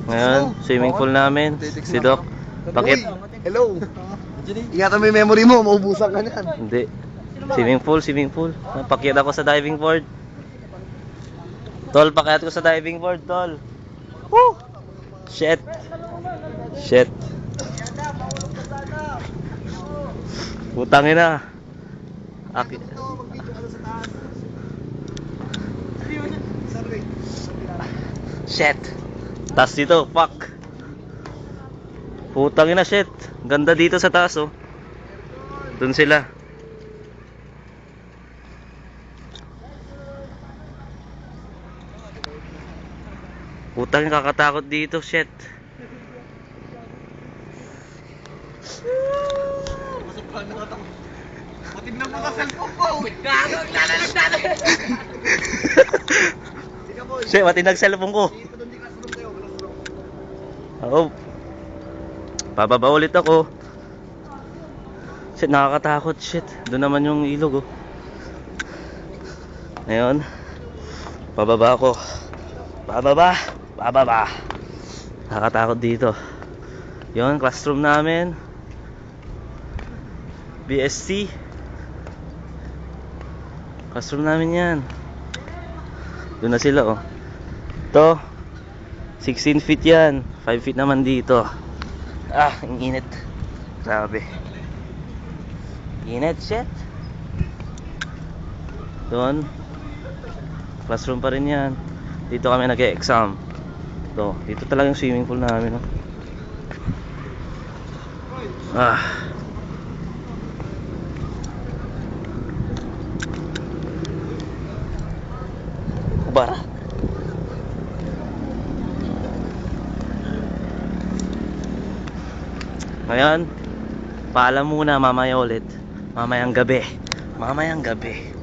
Ngayon, swimming pool namin. Si Doc. Bakit? Hello. Ingatan mo yung memory mo, maubusan ka niyan. Hindi. Swimming pool, swimming pool. Pakyat ako sa diving board. Tol, pakyat ko sa diving board, tol. Woo! Shit. Shit. Putangin na. Shit. Taas dito, fuck. Putangin na, shit. Ganda dito sa taas, oh. Doon sila. Putangin, kakatakot dito, shit. Matignan mo ka cellphone ko. Gago, naglalag natin. Shit, matinag cellphone ko. Oo. Bababa ulit ako. Shit, nakakatakot, shit. Doon naman yung ilog, oh. Ngayon, bababa ako. Bababa. Bababa. Nakakatakot dito. Yun, classroom namin. BSC. Classroom namin yan. Doon na sila, oh. Ito 16 feet yan. 5 feet naman dito. Ah, ang init. Grabe. Init, shit. Doon classroom pa rin yan. Dito kami nag-e-exam. Ito, dito talaga yung swimming pool namin, oh. Ah. Bara. Ngayon, paalam muna, mamaya ulit. Mamayang gabi. Mamayang gabi.